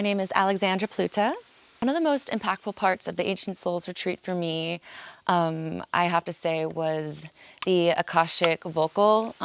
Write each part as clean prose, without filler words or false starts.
My name is Alexandra Pluta. One of the most impactful parts of the Ancient Souls Retreat for me, I have to say, was the Akashic vocal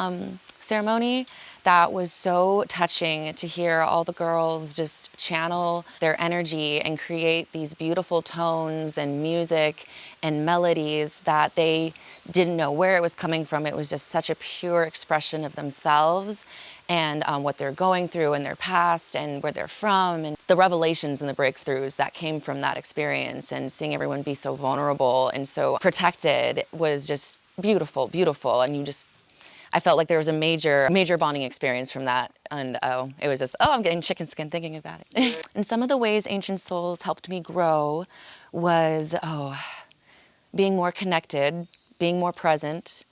ceremony. That was so touching to hear all the girls just channel their energy and create these beautiful tones and music and melodies that they didn't know where it was coming from. It was just such a pure expression of themselves and what they're going through in their past and where they're from, and the revelations and the breakthroughs that came from that experience, and seeing everyone be so vulnerable and so protected was just beautiful, beautiful. And I felt like there was a major bonding experience from that. And it was just, I'm getting chicken skin thinking about it. And some of the ways Ancient Souls helped me grow was, being more connected, being more present.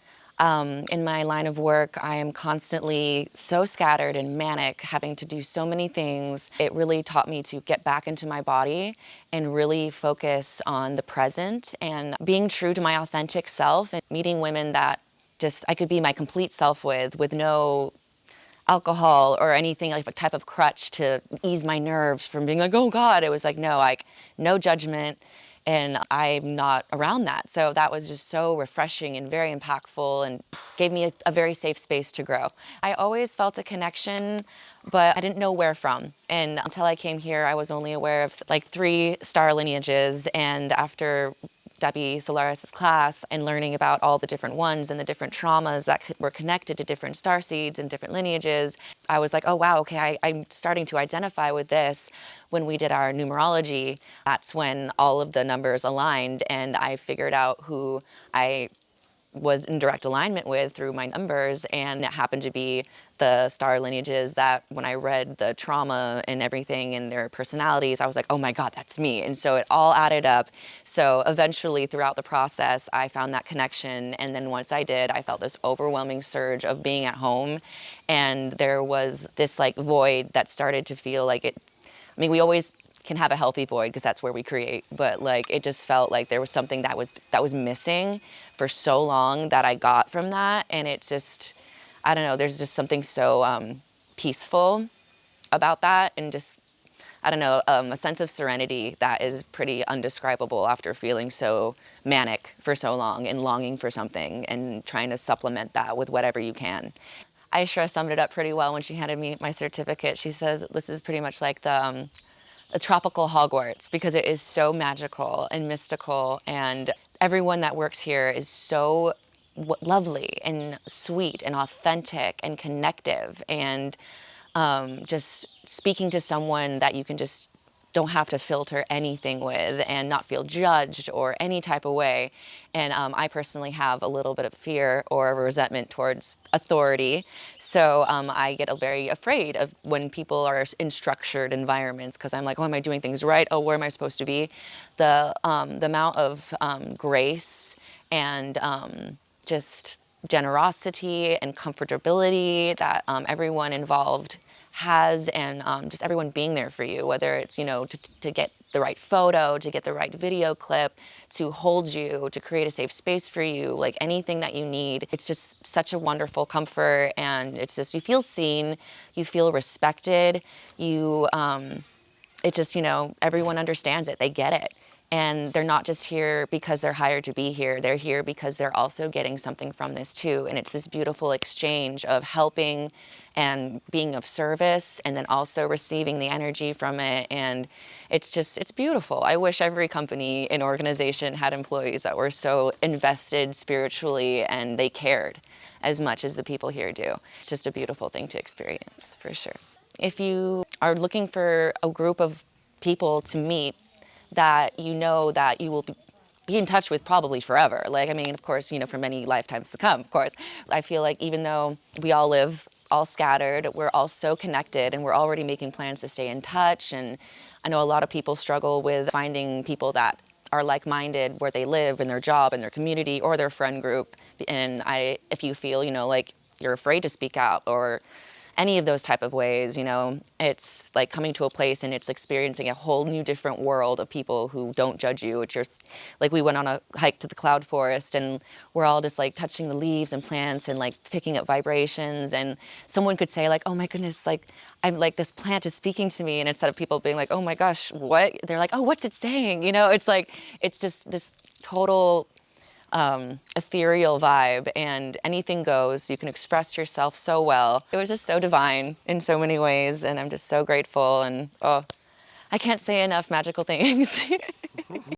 In my line of work, I am constantly so scattered and manic, having to do so many things. It really taught me to get back into my body and really focus on the present and being true to my authentic self, and meeting women that just I could be my complete self with no alcohol or anything, like a type of crutch to ease my nerves from being like, oh God. It was like, no, no judgment. And I'm not around that. So that was just so refreshing and very impactful, and gave me a very safe space to grow. I always felt a connection, but I didn't know where from. And until I came here, I was only aware of like 3 star lineages. And after Debbie Solaris' class and learning about all the different ones and the different traumas that were connected to different star seeds and different lineages, I was like, oh wow, okay, I'm starting to identify with this. When we did our numerology, that's when all of the numbers aligned, and I figured out who I was in direct alignment with through my numbers. And it happened to be the star lineages that when I read the trauma and everything and their personalities, I was like, oh my God, that's me. And so it all added up. So eventually throughout the process, I found that connection. And then once I did, I felt this overwhelming surge of being at home. And there was this like void that started to feel like it. I mean, we always can have a healthy void because that's where we create, but like it just felt like there was something that was missing for so long that I got from that. And it's just, I don't know, there's just something so peaceful about that, and just, I don't know, a sense of serenity that is pretty undescribable after feeling so manic for so long and longing for something and trying to supplement that with whatever you can. Aisha summed it up pretty well when she handed me my certificate. She says this is pretty much like the tropical Hogwarts, because it is so magical and mystical, and everyone that works here is so lovely and sweet and authentic and connective, and just speaking to someone that you can just don't have to filter anything with and not feel judged or any type of way. And I personally have a little bit of fear or resentment towards authority. So I get very afraid of when people are in structured environments, because I'm like, oh, am I doing things right? Oh, where am I supposed to be? The amount of grace and just generosity and comfortability that everyone involved has, and just everyone being there for you, whether it's, to get the right photo, to get the right video clip, to hold you, to create a safe space for you, like anything that you need. It's just such a wonderful comfort, and it's just, you feel seen, you feel respected, it's just, everyone understands it, they get it. And they're not just here because they're hired to be here. They're here because they're also getting something from this too. And it's this beautiful exchange of helping and being of service, and then also receiving the energy from it. And it's beautiful. I wish every company and organization had employees that were so invested spiritually and they cared as much as the people here do. It's just a beautiful thing to experience, for sure. If you are looking for a group of people to meet that that you will be in touch with probably forever. Like, I mean, of course, for many lifetimes to come, of course. I feel like even though we all live all scattered, we're all so connected, and we're already making plans to stay in touch. And I know a lot of people struggle with finding people that are like-minded where they live, in their job, in their community, or their friend group. And if you feel, like you're afraid to speak out, or any of those type of ways, you know, it's like coming to a place and it's experiencing a whole new different world of people who don't judge you. It's just like we went on a hike to the cloud forest and we're all just like touching the leaves and plants and like picking up vibrations, and someone could say like, oh my goodness, like I'm like, this plant is speaking to me, and instead of people being like, oh my gosh, what, they're like, oh, what's it saying, you know? It's like, it's just this total ethereal vibe, and anything goes. You can express yourself so well. It was just so divine in so many ways, and I'm just so grateful, and oh, I can't say enough magical things.